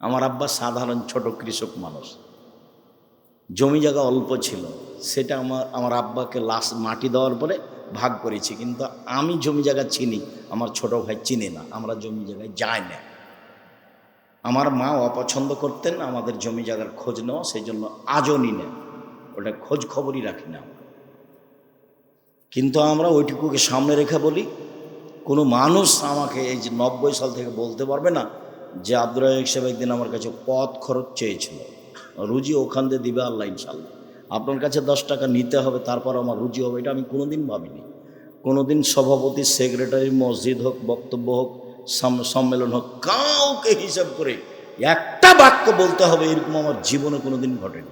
আমার আব্বা সাধারণ ছোট কৃষক মানুষ, জমি জায়গা অল্প ছিল, সেটা আমার আব্বাকে লাস্ট মাটি দেওয়ার পরে ভাগ করেছি। কিন্তু আমি জমি জায়গা চিনি, আমার ছোট ভাই চিনে না, আমরা জমি জায়গায় যাই না। আমার মা অপছন্দ করতেন আমাদের জমি জায়গার খোঁজ নেওয়া, সেই জন্য আজও নি না, ওটা খোঁজ খবরই রাখি না। কিন্তু আমরা ওইটুকুকে সামনে রেখে বলি, কোনো মানুষ আমাকে এই যে 90 সাল থেকে বলতে পারবে না যে আব্দুর রাজ্জাক সাহেব একদিন আমার কাছে পথ খরচ চেয়েছিল, রুজি ওখান দিয়ে দিবে আল্লাহ ইনশাল্লাহ, আপনার কাছে 10 টাকা নিতে হবে তারপর আমার রুজি হবে, এটা আমি কোনোদিন ভাবিনি। কোনোদিন সভাপতি, সেক্রেটারি, মসজিদ হোক, বক্তব্য হোক, সম্মেলন হোক, কাউকে হিসাব করে একটা বাক্য বলতে হবে এরকম আমার জীবনে কোনোদিন ঘটেনি।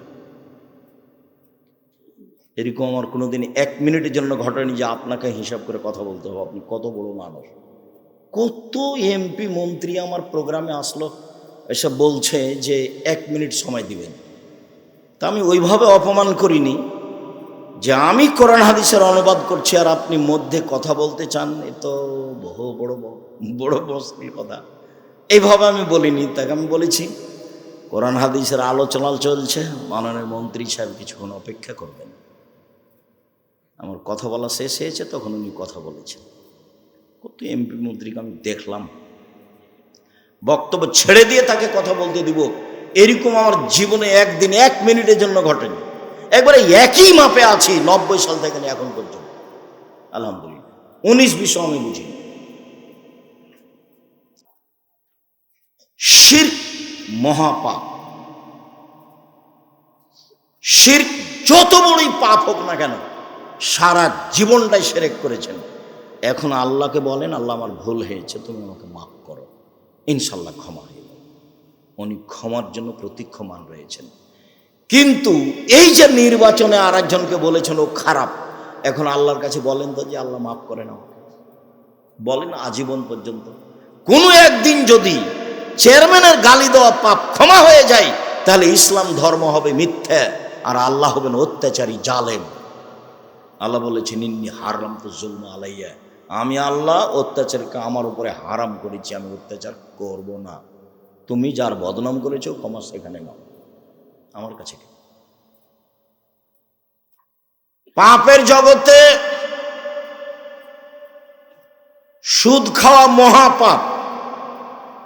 এরকম আমার কোনোদিন 1 মিনিটের জন্য ঘটেনি যে আপনাকে হিসাব করে কথা বলতে হবে, আপনি কত বড় মানুষ। কত এমপি মন্ত্রী আমার প্রোগ্রামে আসলো, এসব বলছে যে 1 মিনিট সময় দিবেন। তা আমি ওইভাবে অপমান করিনি যে আমি কোরআন হাদিসের অনুবাদ করছি আর আপনি মধ্যে কথা বলতে চান, এ তো বহু বড় মুশকিল কথা। এইভাবে আমি বলিনি, তাকে আমি বলেছি কোরআন হাদিসের আলোচনা চলছে, মাননীয় মন্ত্রী সাহেব কিছুক্ষণ অপেক্ষা করবেন। আমার কথা বলা শেষ হয়েছে, তখন উনি কথা বলেছেন। কত এমপি মন্ত্রীকে আমি দেখলাম বক্তব্য ছেড়ে দিয়ে তাকে কথা বলতে দিব, এরকম আমার জীবনে একদিন 1 মিনিটের জন্য ঘটেনি। একবারে একই মাপে আছি 90 সাল থেকে এখন পর্যন্ত, আলহামদুলিল্লাহ। 19-20 আমি বুঝি। শিরক মহাপাপ, শিরক যত বড়ই পাপ হোক না কেন, সারা জীবনটাই শিরক করেছেন। এখন আল্লাহকে বলেন, আল্লাহ আমার ভুল হয়েছে, তুমি আমাকে মাফ করো, ইনশাল্লাহ ক্ষমা হয়ে যাবে। উনি ক্ষমার জন্য প্রতীক্ষমান রয়েছেন। কিন্তু এই যে নির্বাচনে আর একজনকে বলেছেন ও খারাপ, এখন আল্লাহর কাছে বলেন তো যে আল্লাহ মাফ করেন আমাকে, বলেন আজীবন পর্যন্ত। কোনো একদিন যদি চেয়ারম্যানের গালি দেওয়া পাপ ক্ষমা হয়ে যায়, তাহলে ইসলাম ধর্ম হবে মিথ্যা আর আল্লাহ হবেন অত্যাচারী, জালেম। আল্লাহ বলেছেন ইন্নী হারাম তো জুলম আলাইয়া, আমি আল্লাহ অত্যাচারকে আমার উপরে হারাম করেছি, আমি অত্যাচার করব না। তুমি যার বদনাম করেছো ক্ষমা সেখানে নাও, আমার কাছে। পাপের জগতে সুদ খাওয়া মহাপাপ।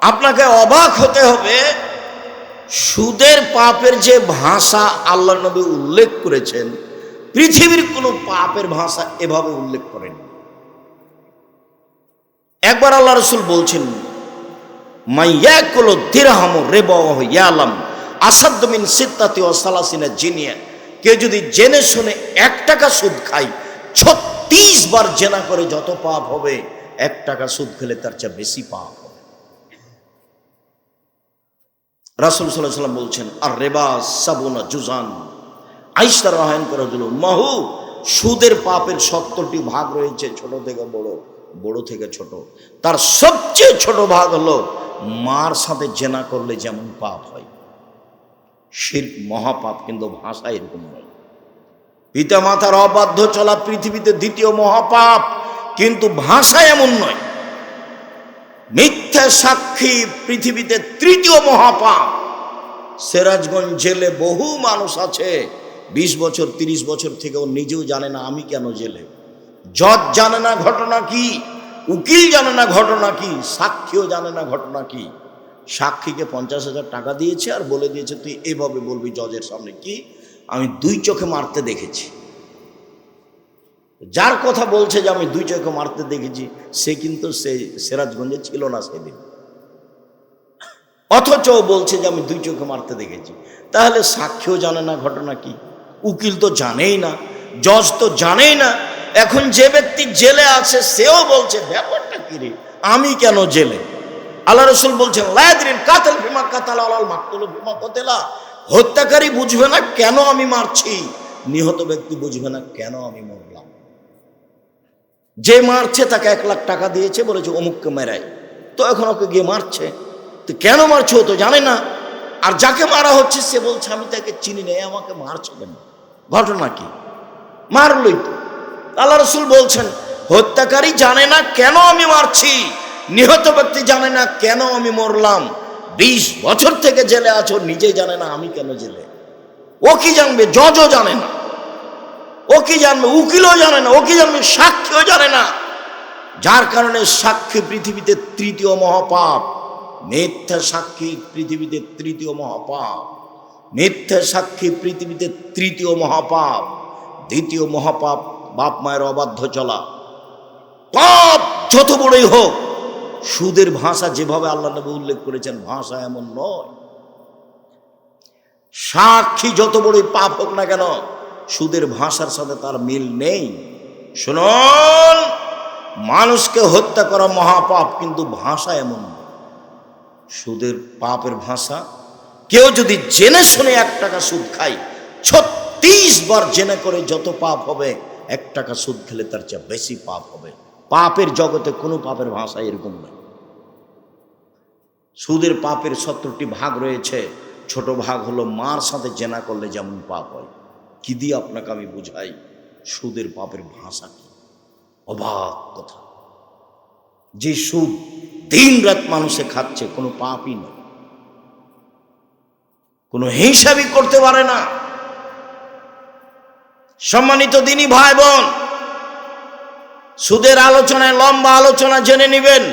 আপনাকে অবাক হতে হবে, সুদের পাপের যে ভাষা আল্লাহ নবী উল্লেখ করেছেন, পৃথিবীর কোনো পাপের ভাষা এভাবে উল্লেখ করেন। একবার আল্লাহ রাসূল বলছেন, মাইয়াকুলু দিরহামু রিবাহু ইয়ালাম আসাদ্দু মিন সিত্তাতি ওয়া সালাসিনা জিনিয়া। কেউ যদি জেনে শুনে 1 টাকা সুদ খায়, 36 বার জেনা করে যত পাপ হবে, 1 টাকা সুদ খেলে তার চেয়ে বেশি পাপ হবে। রাসূল সাল্লাল্লাহু আলাইহি ওয়াসাল্লাম বলছেন, আর রিবা সাবুনা জুজান। আয়েশা রাদিয়াল্লাহু আনহা মাহু, সুদের পাপের 70টি ভাগ রয়েছে, ছোট থেকে বড়, বড় থেকে ছোট। তার সবচেয়ে ছোট ভাগ হলো মার সাথে জেনা করলে যেমন পাপ হয়। শিরক মহাপাপ, কিন্তু ভাষা এরকম নয়। পিতা মাতার অবাধ্য চলা পৃথিবীতে 2য় মহাপাপ, কিন্তু ভাষা এমন নয়। মিথ্যা সাক্ষী পৃথিবীতে 3য় মহাপাপ। সিরাজগঞ্জ জেলে বহু মানুষ আছে 20 বছর 30 বছর থেকেও নিজেও জানে না আমি কেন জেলে। জজ জানে না ঘটনা কি, উকিল জানে না ঘটনা কি, সাক্ষীও জানে না ঘটনা কি। সাক্ষীকে 50,000 টাকা দিয়েছে আর বলে দিয়েছে তুই এভাবে বলবি জজের সামনে। কি? আমি 2 চোখে মারতে দেখেছি। যার কথা বলছে যে আমি 2 চোখে মারতে দেখেছি, সে কিন্তু সে সিরাজগঞ্জে ছিল না সেদিন, অথচ বলছে যে আমি 2 চোখে মারতে দেখেছি। তাহলে সাক্ষীও জানে না ঘটনা কি, উকিল তো জানেই না, জজ তো জানেই না। এখন যে ব্যক্তি জেলে আছে সেও বলছে ব্যাপারটা কি রে, আমি কেন জেলে? আল্লাহ রাসূল বলছেন লা ইয়াদরিল কাতিল বিমা কাতালা ওয়াল মাকতুল বিমা কুতিলা। হত্যাকারী বুঝবে না কেন আমি মারছি, নিহত ব্যক্তি বুঝবে না কেন আমি মরলাম। যে মারছে তাকে 1 লাখ টাকা দিয়েছে, বলেছে অমুককে মেরাই, তো এখন ওকে গিয়ে মারছে, তো কেন মারছো তো জানে না। আর যাকে মারা হচ্ছে সে বলছে আমি তাকে চিনি না, আমাকে মারছো কেন, ঘটনা কি? মারলই তো। আল্লাহ রাসূল বলছেন হত্যাকারী জানে না কেন আমি মারছি, নিহত ব্যক্তি জানে না কেন আমি মরলাম। 20 বছর থেকে জেলে আছো, নিজেই জানে না আমি কেন জেলে। ও কি জানবে? জজও জানে না। ও কি জানবে? উকিলও জানে না। ও কি জানবে? সাক্ষীও জানে না। যার কারণে সাক্ষী পৃথিবীতে তৃতীয় মহাপাপ। মিথ্যা সাক্ষী পৃথিবীতে তৃতীয় মহাপাপ। মিথ্যা সাক্ষী পৃথিবীতে তৃতীয় মহাপাপ। দ্বিতীয় মহাপাপ বাপ মায়ের অবাধ্য চলা। পাপ যত বড়ই হোক, সুদের ভাষা যেভাবে আল্লাহ নবী উল্লেখ করেছেন, ভাষা এমন নয়। সাক্ষী যত বড়ই পাপ হোক না কেন, সুদের ভাষার সাথে তার মিল নেই। শুনুন, মানুষকে হত্যা করা মহাপাপ, কিন্তু ভাষা এমন নয়। সুদের পাপের ভাষা, কেউ যদি জেনে শুনে 1 টাকা সুদ খায়, 36 বার জেনে করে যত পাপ হবে, 1 টাকা সুদ খেলে তার চেয়ে বেশি পাপ হবে। পাপের জগতে কোনো পাপের ভাষা এরকম নয়। সুদের পাপের 70টি ভাগ রয়েছে। ছোট ভাগ হলো মার সাথে জেনা করলে যেমন পাপ হয়। কি দিয়ে আপনাকে আমি বুঝাই সুদের পাপের ভাষা কি? অবাক কথা। যে সুদ দিন রাত মানুষে খাচ্ছে, কোনো পাপই নয়, কোনো হিসাবই করতে পারে না। সম্মানিত দিনী ভাই বোন, সুদের আলোচনায় লম্বা আলোচনা জেনে নেবেন।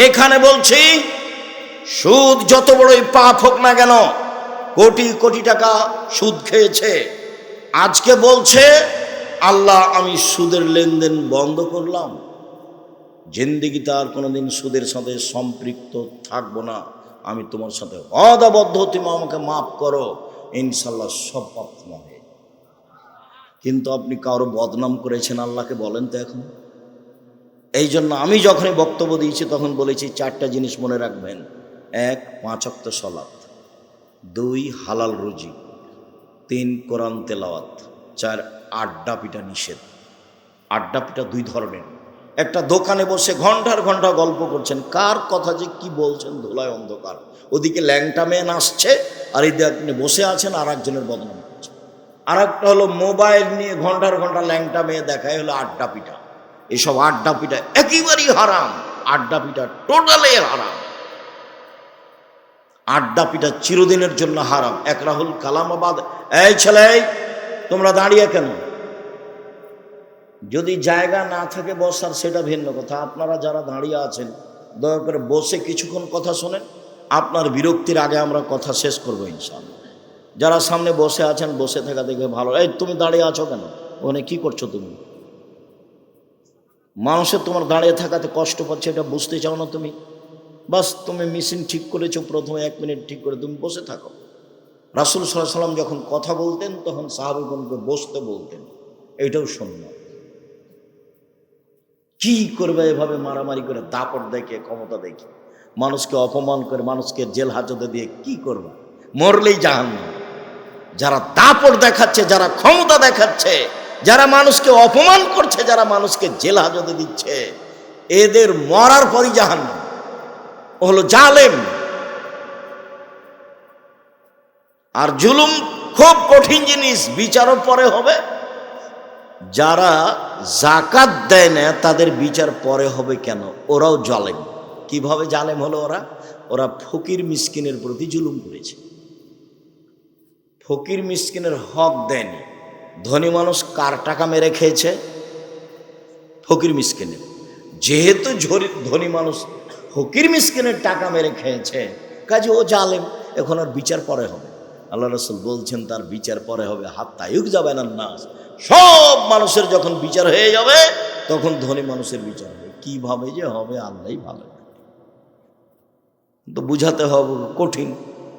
এখানে বলছি, সুদ যত বড়ই পাপ হোক না কেন, কোটি কোটি টাকা সুদ খেয়েছে, আজকে বলছে আল্লাহ আমি সুদের লেনদেন বন্ধ করলাম, জিন্দেগিতে আর কোনোদিন সুদের সাথে সম্পৃক্ত থাকবো না, আমি তোমার সাথে অদাবদ্ধ, তুমি আমাকে মাফ করো, ইনশাল্লাহ সব পাপ ক্ষমা হয়ে। কিন্তু আপনি কারো বদনাম করেছেন, আল্লাহকে বলেন তো এখন। এই জন্য আমি যখনই বক্তব্য দিয়েছি তখন বলেছি 4টা জিনিস মনে রাখবেন। 1, 5 ওয়াক্ত সালাত। 2, হালাল রুজি। 3, কোরআন তেলাওয়াত। 4, আড্ডা পিটা নিষেধ। আড্ডা পিটা 2 ধরনের। একটা দোকানে বসে ঘন্টার ঘন্টা গল্প করছেন, কার কথা যে কি বলছেন ধুলায় অন্ধকার। ওদিকে ল্যাংটা মেয়ে নাচছে, আর এদিকে আপনি বসে আছেন আর একজনের বদনাম করছেন। আর একটা হলো মোবাইল নিয়ে ঘন্টার ঘন্টা ল্যাংটা মেয়ে দেখায়, হলো আড্ডা পিটা। এসব আড্ডা পিটা একেবারেই হারাম। আড্ডা পিটা টোটালি হারাম। আড্ডা পিটা চিরদিনের জন্য হারাম। এক রাহুল কালামাবাদ। এই ছেলে, তোমরা দাঁড়িয়ে কেন? যদি জায়গা না থাকে বসার, সেটা ভিন্ন কথা। আপনারা যারা দাঁড়িয়ে আছেন, দয়া করে বসে কিছুক্ষণ কথা শোনেন। আপনার বিরক্তির আগে আমরা কথা শেষ করবো ইনশাআল্লাহ। যারা সামনে বসে আছেন, বসে থাকা দেখে ভালো। এই তুমি দাঁড়িয়ে আছো কেন? ওখানে কি করছো তুমি? মানুষের তোমার দাঁড়িয়ে থাকাতে কষ্ট পাচ্ছে, এটা বুঝতে চাও না তুমি? বাস তুমি মেশিন ঠিক করেছো, প্রথমে 1 মিনিট ঠিক করে তুমি বসে থাকো। রাসূল সাল্লাল্লাহু আলাইহি সাল্লাম যখন কথা বলতেন তখন সাহাবীগণকে বসতে বলতেন। এটাও সুন্নাত। কি করবে এভাবে মারামারি করে, দাপট দেখে, ক্ষমতা দেখে, মানুষকে অপমান করে, মানুষকে জেল হাজতে দিয়ে কি করবে? মরলেই জাহান্নাম। যারা দাপট দেখাচ্ছে, যারা ক্ষমতা দেখাচ্ছে, যারা মানুষকে অপমান করছে, যারা মানুষকে জেল হাজতে দিচ্ছে, এদের মরার পরই জাহান্নাম। ও হলো জালেম। আর জুলুম খুব কঠিন জিনিস, বিচারও পরে হবে। যারা যাকাত দেয় না তাদের বিচার পরে হবে কেন? ওরাও জালেম। কিভাবে জালেম হলো ওরা? ওরা ফকির মিসকিনের প্রতি জুলুম করেছে, ফকির মিসকিনের হক দেয়নি। ধনী মানুষ কার টাকা মেরে খেয়েছে? ফকির মিসকিনের। যেহেতু ধনী মানুষ ফকির মিসকিনের টাকা মেরে খেয়েছে, কাজে ও জালেম। এখন আর বিচার পরে হবে। আল্লাহ রাসূল বলছেন তার বিচার পরে হবে। হাত্তা ইউকযাবানান নাস। সব মানুষের যখন বিচার হয়ে যাবে তখন ধনী মানুষের বিচার হবে। কিভাবে যে হবে আল্লাহই ভালো। তো বুঝাতে হবে, কঠিন।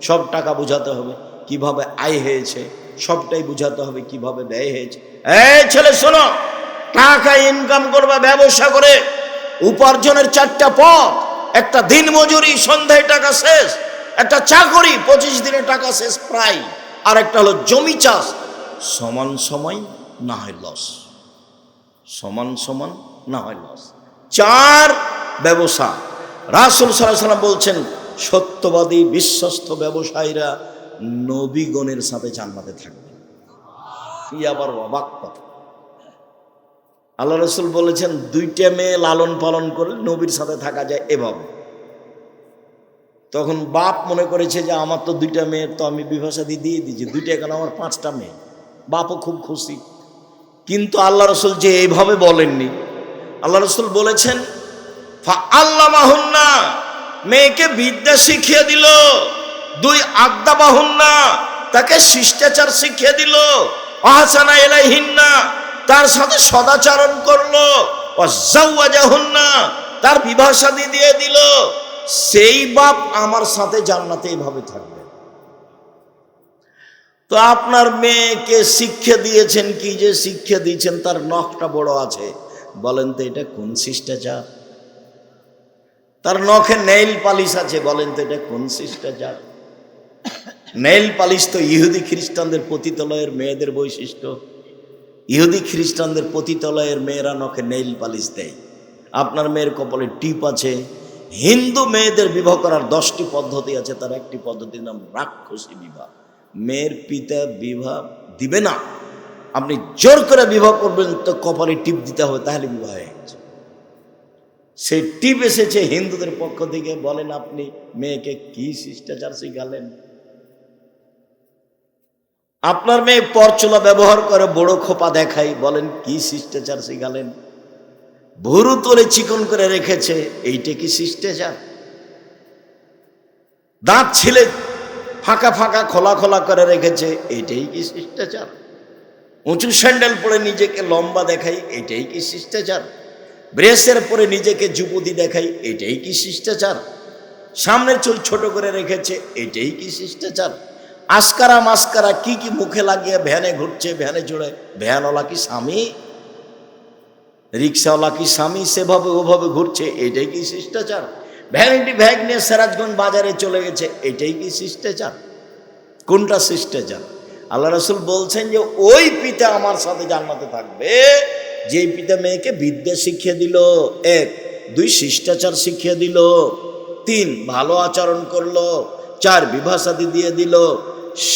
সব টাকা বুঝাতে হবে, কিভাবে আয় হয়েছে, সবটাই বুঝাতে হবে, কিভাবে ব্যয় হয়েছে। এই ছেলে শোনো, টাকা ইনকাম করবে ব্যবসা করে। উপার্জনের 4টা পথ। একটা দিন মজুরি, সন্ধ্যায় টাকা শেষ। একটা চাকরি, 25 দিনে টাকা শেষ প্রায়। আর একটা হলো জমি চাষ, সমান সময় না হয় লস, সমান সমান না হয় লস। 4, ব্যবসা। রাসূল সাল্লাল্লাহু আলাইহি ওয়াসাল্লাম বলছেন সত্যবাদী বিশ্বস্ত ব্যবসায়ীরা নবীগণের সাথে জান্নাতে থাকবে। কি আবার অবাক কথা! আল্লাহ রাসূল বলেছেন 2টা মেয়ে লালন পালন করে নবীর সাথে থাকা যায় এভাবে। তখন বাপ মনে করেছে যে আমার তো 2টা মেয়ের, তো আমি বিবাহসাদী দিয়ে দিয়েছি, 2টা কেন আমার 5টা মেয়ে। বাপও খুব খুশি। কিন্তু আল্লাহ রসুল যে এইভাবে বলেননি। আল্লাহ রসুল বলেছেন ফাআল্লামাহুন্না, মেয়েকে বিদ্যা শিখিয়ে দিল। 2 আদ্দাবাহুন্না, তাকে শিষ্টাচার শিখিয়ে দিল। আহসানা ইলাইহিন্না, তার সাথে সদাচরণ করলো। ওয়াজাওয়াজাহুন্না, তার বিবাহ শাদী দিয়ে দিল। সেই বাপ আমার সাথে জান্নাতে এইভাবে থাকবে। তো আপনার মেয়েকে শিক্ষা দিয়েছেন, কি যে শিক্ষা দিয়েছেন, তার নখটা বড় আছে। বলেন তো এটা কোন শিষ্টাচার? তার নখে নেইল পালিশ আছে, বলেন তো এটা কোন শিষ্টাচার? নেইল পালিশ তো ইহুদি খ্রিস্টানদের পতিতালয়ের মেয়েদের বৈশিষ্ট্য। ইহুদি খ্রিস্টানদের পতিতালয়ের মেয়েরা নখে নেইল পালিশ দেয়। আপনার মেয়ের কপালে টিপ আছে। হিন্দু মেয়েদের বিবাহ করার 10টি পদ্ধতি আছে, তার একটি পদ্ধতির নাম রাক্ষসী বিবাহ। মেয়ের পিতা বিবাহ দিবে না, আপনি জোর করে বিবাহ করবেন তো কপালে টিপ দিতে হবে, তাহলে বিবাহ হয়ে গেছে। সেই টিপ এসেছে হিন্দুদের পক্ষ থেকে। বলেন আপনি মেয়েকে কি শিষ্টাচার শিখালেন? আপনার মেয়ে পরচুলা ব্যবহার করে বড় খোপা দেখাই, বলেন কি শিষ্টাচার শিখালেন? ভুরু তোলে চিকন করে রেখেছে, এইটা কি শিষ্টাচার? দাঁত ছিলে ফাঁকা ফাঁকা খোলা খোলা করে রেখেছে, এইটাই কি শিষ্টাচার? উঁচু স্যান্ডেল পরে নিজেকে লম্বা দেখাই, এইটাই কি শিষ্টাচার? ব্রেসের পরে নিজেকে যুবতী দেখাই, এইটাই কি শিষ্টাচার? সামনের চুল ছোট করে রেখেছে, এইটাই কি শিষ্টাচার? আস্কারা মাস্কারা কি কি মুখে লাগিয়ে ভ্যানে ঘুরছে, ভ্যানে চড়ে। ভ্যানওয়ালা কি স্বামী? রিক্সাওয়ালা কি স্বামী? সেভাবে ওভাবে ঘুরছে, এটাই কি শিষ্টাচার? ভ্যানিটি ব্যাগ নিয়ে সিরাজগঞ্জ বাজারে চলে গেছে, এটাই কি শিষ্টাচার? কোনটা শিষ্টাচার? আল্লাহ রসুল বলছেন যে ওই পিতা আমার সাথে জান্নাতে থাকবে যেই পিতা মেয়েকে বিদ্যা শিখিয়ে দিল, 1, 2 শিষ্টাচার শিখিয়ে দিল, 3 ভালো আচরণ করলো, 4 বিবাহ শাদী দিয়ে দিল।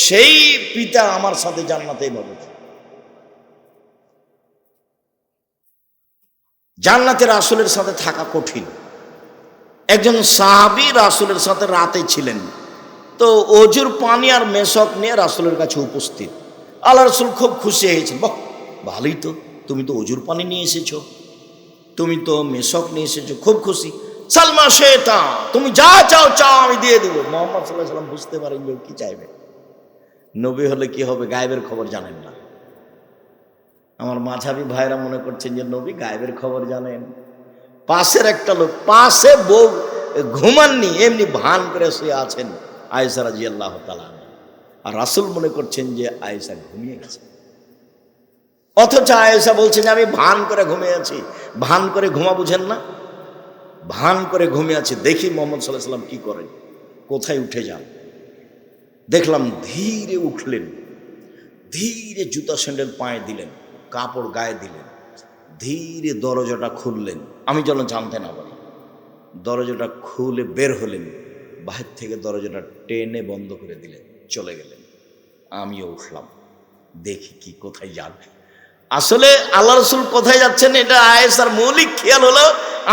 সেই পিতা আমার সাথে জান্নাতেই পাবে। জান্নাতে রাসূলের সাথে থাকা কঠিন। একজন সাহাবী রাসূলের সাথে রাতে ছিলেন, তো অজুর পানি আর মেশক নিয়ে রাসূলের কাছে উপস্থিত। আল্লাহ রাসূল খুব খুশি হয়েছেন। বাহ, ভালোই তো, তুমি তো অজুর পানি নিয়ে এসেছো, তুমি তো মেশক নিয়ে এসেছো, খুব খুশি। সালমা শেতা, তুমি যা চাও চাও আমি দিয়ে দেবো। মুহাম্মদ সাল্লাল্লাহু আলাইহি ওয়াসাল্লাম বুঝতে পারেন যে কি চাইবে। নবী হলে কি হবে, গায়েবের খবর জানেন না। আমার মাঝাবি ভাইরা মনে করছেন যে নবী গায়েবের খবর জানেন। পাশের একটা লোক, পাশে বউ ঘুমাননি, এমনি ভান করে শুয়ে আছেন আয়েশা রাদিয়াল্লাহু তাআলা, আর রাসূল মনে করছেন যে আয়েশা ঘুমিয়ে গেছে। অথচ আয়েশা বলছেন যে আমি ভান করে ঘুমিয়ে আছি। ভান করে ঘুমা বুঝেন না? ভান করে ঘুমিয়ে আছে। দেখি মুহাম্মদ সাল্লাল্লাহু আলাইহি ওয়াসাল্লাম কি করেন, কোথায় উঠে যান। দেখলাম ধীরে উঠলেন, ধীরে জুতা স্যান্ডেল পায়ে দিলেন, কাপড় গায়ে দিলেন, ধীরে দরজাটা খুললেন। আমি যেন জানতে না পারি, দরজাটা খুলে বের হলেন, বাহির থেকে দরজাটা টেনে বন্ধ করে দিলেন, চলে গেলেন। আমিও উঠলাম, দেখি কি কোথায় যাবে। আসলে আল্লাহ রাসূল কোথায় যাচ্ছেন এটা আয়েশার মৌলিক খেয়াল হলো,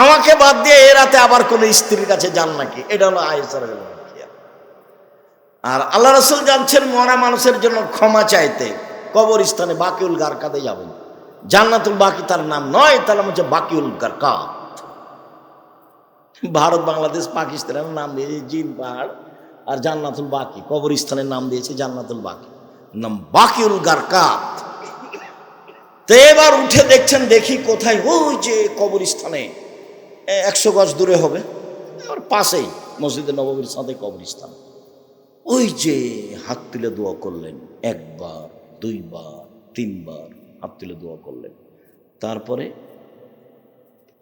আমাকে বাদ দিয়ে এ রাতে আবার কোনো স্ত্রীর কাছে যান নাকি, এটা হলো আয়েশার খেয়াল। আর আল্লাহ রাসূল যাচ্ছেন মরা মানুষের জন্য ক্ষমা চাইতে, কবরস্থানে বাকিউল গারকাতে যাবেন। জান্নাতুল বাকি তার নাম নয়, তার নাম হচ্ছে বাকিউল গারকাত। ভারত বাংলাদেশ পাকিস্তানের নাম দিয়েছে জিন পাহাড়, আর জান্নাতুল বাকি কবরস্থানের নাম দিয়েছে জান্নাতুল বাকি, নাম বাকিউল গারকাত। তো এবার উঠে দেখছেন, দেখি কোথায়, ওই যে কবরস্থানে 100 গজ দূরে হবে, আর পাশেই মসজিদে নববীর সাথে কবরস্থান। ওই যে হাত তুলে দোয়া করলেন, 1 বার 2 বার 3 বার হাত তুলে দোয়া করলেন। তারপরে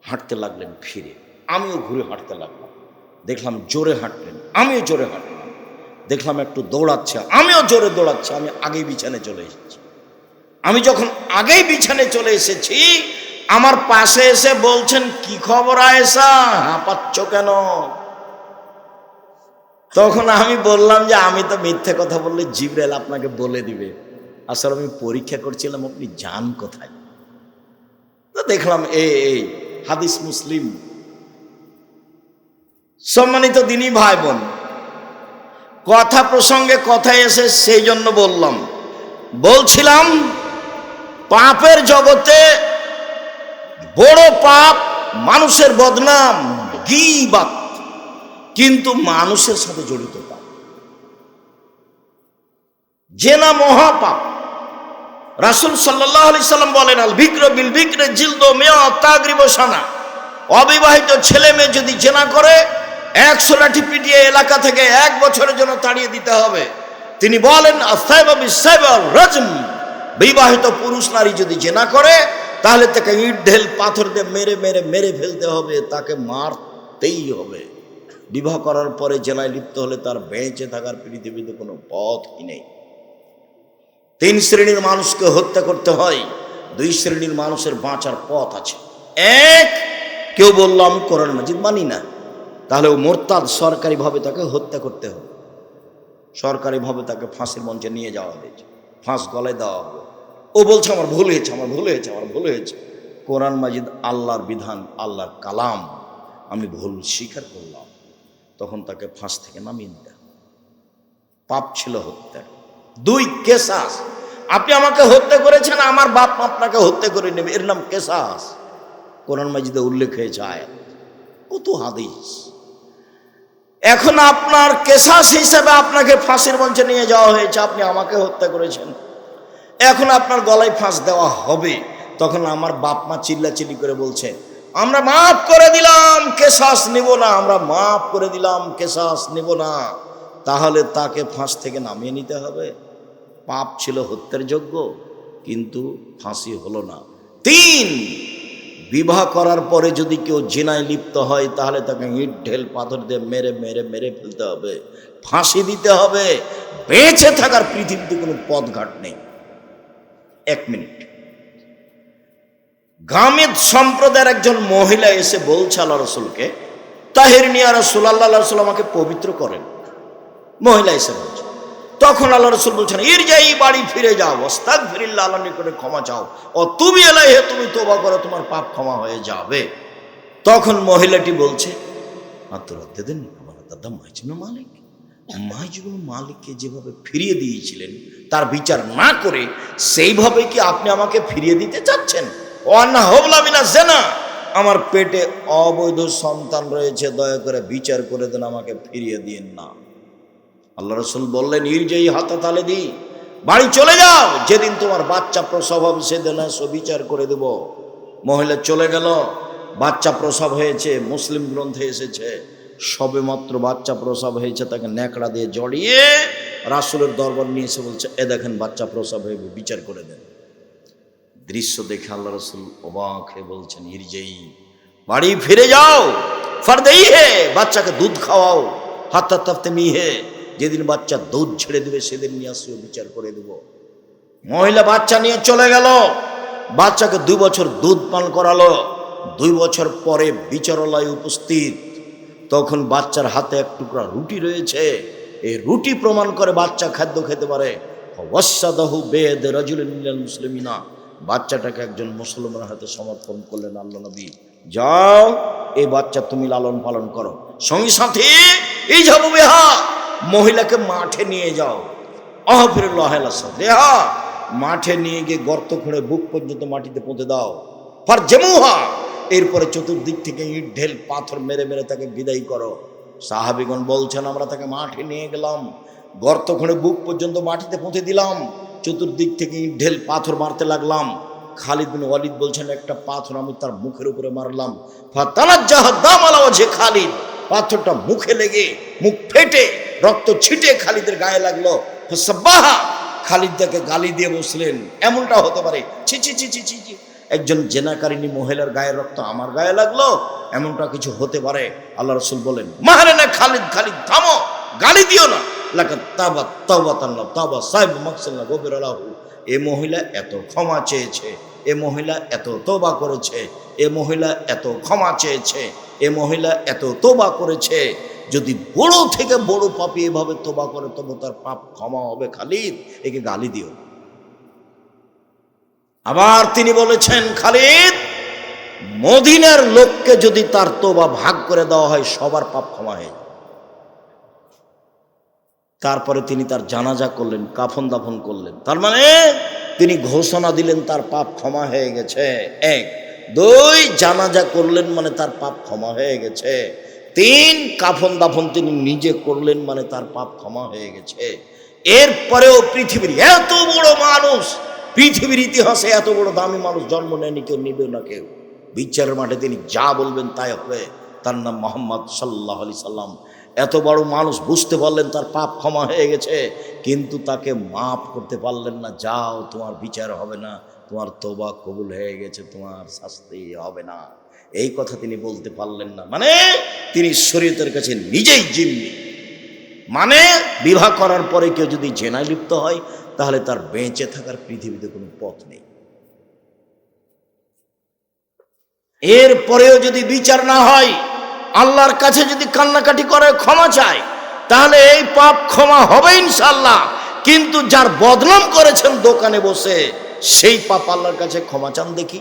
হাঁটতে লাগলেন ফিরে। আমিও ঘুরে হাঁটতে লাগলাম, দেখলাম জোরে হাঁটলেন, আমিও জোরে হাঁটলাম। দেখলাম একটু দৌড়াচ্ছে, আমিও জোরে দৌড়াচ্ছি। আমি আগেই বিছানায় চলে এসেছি। আমি যখন আগেই বিছানায় চলে এসেছি, আমার পাশে এসে বলছেন, কি খবর আয়েশা, হাঁপাচ্ছ কেন? তখন আমি বললাম যে আমি তো মিথ্যে কথা বললে জিবরাইল আপনাকে বলে দিবে। আসলে আমি পরীক্ষা করছিলাম আপনি যান কোথায়। তো দেখলাম এই হাদিস মুসলিম। সম্মানিত দিনী ভাই বোন, কথা প্রসঙ্গে কথায় এসে সেই জন্য বলছিলাম পাপের জগতে বড় পাপ মানুষের বদনাম, গীবাত, কিন্তু মানুষের সাথে জড়িত পাপ। জেনা মহাপাপ। রাসূল সাল্লাল্লাহু আলাইহি সাল্লাম বলেন, আল বিকর বিল বিকরে জিলদু মিয়া তাগরিব সানা। অবিবাহিত ছেলে মেয়ে যদি জেনা করে 100 লাঠি পিটিয়ে এলাকা থেকে 1 বছরের জন্য তাড়িয়ে দিতে হবে। তিনি বলেন, আসাইবা বিসাইবা রাজম। বিবাহিত পুরুষ নারী যদি জেনা করে তাহলে তাকে ইট ঢেল পাথর দিয়ে মেরে ফেলতে হবে, তাকে মারতেই হবে। বিবাহ করার পরে জেনায় লিপ্ত হলে তার বেঁচে থাকার পৃথিবীতে কোনো পথই নেই। 3 শ্রেণীর মানুষকে হত্যা করতে হয়, 2 শ্রেণীর মানুষের বাঁচার পথ আছে। এক, কেউ বললাম কোরআন মাজিদ মানি না, তাহলে ও মোরতাদ, সরকারিভাবে তাকে হত্যা করতে হবে। সরকারিভাবে তাকে ফাঁসির মঞ্চে নিয়ে যাওয়া হয়েছে, ফাঁস গলায় দেওয়া হবে। ও বলছে আমার ভুল হয়েছে। কোরআন মাজিদ আল্লাহর বিধান, আল্লাহর কালাম, আমি ভুল স্বীকার করলাম, তখন তাকে ফাঁস থেকে নামিয়ে নিতে হবে। পাপ ছিল হত্যা। 2, কেসাস। আপনি আমাকে হত্যা করেছেন, আমার বাপ মা আপনাকে হত্যা করে নেবে, এর নাম কেসাস। কোরআন মাজিদে উল্লেখ হয়েছে আয়াত, কত হাদিস। এখন আপনার কেসাস হিসেবে আপনাকে ফাঁসির মঞ্চে নিয়ে যাওয়া হয়েছে, আপনি আমাকে হত্যা করেছেন, এখন আপনার গলায় ফাঁস দেওয়া হবে। তখন আমার বাপ মা চিল্লাচিল্লি করে বলছে, আমরা মাফ করে দিলাম, কেসাস নিব না, আমরা মাফ করে দিলাম, কেসাস নিব না। তাহলে তাকে ফাঁস থেকে নামিয়ে নিতে হবে। পাপ ছিল হত্যার যোগ্য, কিন্তু ফাঁসি হলো না। 3, বিবাহ করার পরে যদি কেউ জিনায় লিপ্ত হয় তাহলে তাকে ইট ঢেল পাথর দিয়ে মেরে ফেলতে হবে, ফাঁসি দিতে হবে। বেঁচে থাকার পৃথিবীতে কোনো পথঘাট নেই। 1 মিনিট। গামেদ সম্প্রদায়ের একজন মহিলা এসে বলছে আল্লাহ রসুলকে, তাহিরিনী ইয়া রাসূলুল্লাহ, আল্লাহ রসুল আমাকে পবিত্র করেন। মহিলা এসে বলছে, তখন আল্লাহ রসুল বলছেন, ইরজাই, বাড়ি ফিরে যাও, আস্তাগফিরুল্লাহ, আল্লাহর নিকটে ক্ষমা চাও, ও তুমি ইলাইহি, তুমি তওবা করো, তোমার পাপ ক্ষমা হয়ে যাবে। তখন মহিলাটি বলছে, আত্মরদ্দেন আমার দাদা মাইজুল মালিক, মাইজুল মালিককে যেভাবে ফিরিয়ে দিয়েছিলেন তার বিচার না করে সেইভাবে কি আপনি আমাকে ফিরিয়ে দিতে চাচ্ছেন? ওয়ান্না হবলা মিনা জেনা, আমার পেটে অবৈধ সন্তান রয়েছে, দয়া করে বিচার করে দেন, আমাকে ফিরিয়ে দিন না। আল্লাহ রসুল বললেন, ইরজাই হাতা তালে দি, বাড়ি চলে যাও, যেদিন তোমার বাচ্চা প্রসব হবে সেদিন বিচার করে দেব। মহিলা চলে গেল, বাচ্চা প্রসব হয়েছে। মুসলিম গ্রন্থে এসেছে, সবে মাত্র বাচ্চা প্রসব হয়েছে, তাকে ন্যাকড়া দিয়ে জড়িয়ে রাসূলের দরবার নিয়ে এসে বলছে, এ দেখেন বাচ্চা প্রসব হয়ে, বিচার করে দেন। দৃশ্য দেখে আল্লাহ রসুল অবাক হয়ে বলছেন, ইরজাই, বাড়ি ফিরে যাও, ফারদেই হে, বাচ্চাকে দুধ খাওয়াও, হাত্তা তাফতেমি হে, যেদিন বাচ্চা দুধ ছেড়ে দেবে সেদিন নিয়ে আসিও, বিচার করে দেব। মহিলা বাচ্চা নিয়ে চলে গেল, বাচ্চাকে 2 বছর দুধ পান করালো। 2 বছর পরে বিচারালয় উপস্থিত, তখন বাচ্চার হাতে 1 টুকরা রুটি রয়েছে। এই রুটি প্রমাণ করে বাচ্চা খাদ্য খেতে পারে। ওয়াসাদাহু বেদ রাজুলিন মিনাল মুসলিমিনা, বাচ্চাটাকে একজন মুসলমানের হাতে সমর্পণ করলেন আল্লাহ নবী। যাও, এই বাচ্চা তুমি লালন পালন করো। সঙ্গে সাথে এই যাবো বেহা, মহিলাকে মাঠে নিয়ে যাও, দেহা, মাঠে নিয়ে গিয়ে গর্ত খুঁড়ে বুক পর্যন্ত মাটিতে পুঁতে দাও। ফার জেমুহা, এরপরে চতুর্দিক থেকে ইট ঢেল পাথর মেরে তাকে বিদায় করো। সাহাবীগণ বলছেন, আমরা তাকে মাঠে নিয়ে গেলাম, গর্ত খুঁড়ে বুক পর্যন্ত মাটিতে পুঁতে দিলাম, চতুর্দিক থেকে ইট ঢেল পাথর মারতে লাগলাম। খালিদ বিন ওয়ালিদ বলছেন, একটা পাথর আমি তার মুখের উপরে মারলাম, ফাতানাজ্জাহা দামালা ওয়াজহি খালিদ, পাথরটা মুখে লেগে মুখ ফেটে রক্ত ছিটে খালিদের গায়ে লাগলো। ফাসাব্বাহা, খালিদ তাকে গালি দিয়ে বসলেন, এমনটা হতে পারে? ছি ছি ছি ছি ছি ছি, একজন জেনাকারিনী মহিলার গায়ের রক্ত আমার গায়ে লাগলো, এমনটা কিছু হতে পারে? আল্লাহ রাসূল বলেন, মারে না খালিদ, খালিদ থামো, গালি দিও না। লাকাত তাবাত তাওবাতান তাওবা সাইব মাকসাল্লাহ গফিরালাহু, এই মহিলা এত ক্ষমা চেয়েছে, এ মহিলা এত তওবা করেছে, এ মহিলা এত ক্ষমা চেয়েছে, এ মহিলা এত তওবা করেছে। যদি বড় থেকে বড় পাপী এভাবে তওবা করে তবে তার পাপ ক্ষমা হবে। খালিদ, একে গালি দিও। আবার তিনি বলেছেন, খালিদ, মদিনার লোককে যদি তার তওবা ভাগ করে দেওয়া হয় সবার পাপ ক্ষমা হয়ে যায়। তারপরে তিনি তার জানাজা করলেন, কাফন দাফন করলেন। তার মানে তিনি ঘোষণা দিলেন তার পাপ ক্ষমা হয়ে গেছে। এক। দুই, জানাজা করলেন মানে তার পাপ ক্ষমা হয়ে গেছে। তিন, কাফন দাফন তিনি নিজে করলেন মানে তার পাপ ক্ষমা হয়ে গেছে। এরপরেও পৃথিবীর এত বড় মানুষ, পৃথিবীর ইতিহাসে এত বড় দামি মানুষ জন্ম নেয়নি, কেউ নিবে না কেউ। বিচারের মাঠে তিনি যা বলবেন তাই হবে। তার নাম মোহাম্মদ সাল্লাল্লাহু আলাইহি সাল্লাম। এত বড় মানুষ বুঝতে পারলেন তার পাপ ক্ষমা হয়ে গেছে, কিন্তু তাকে মাফ করতে পারলেন না। যাও, তোমার বিচার হবে না, তোমার তওবা কবুল হয়ে গেছে, তোমার শাস্তি হবে না, এই কথা তিনি বলতে পারলেন না। মানে তিনি শরীয়তের কাছে নিজেই জিম্মি। মানে বিবাহ করার পরে কেউ যদি জেনায় লিপ্ত হয়, তাহলে তার বেঁচে থাকার পৃথিবীতে কোনো পথ নেই। এরপরেও যদি বিচার না হয়, আল্লাহর কাছে যদি কান্নাকাটি করে ক্ষমা চায়, তাহলে এই পাপ ক্ষমা হবে ইনশাআল্লাহ। কিন্তু যার বদনাম করেছেন দোকানে বসে, সেই পাপ আল্লাহর কাছে ক্ষমা চান দেখি।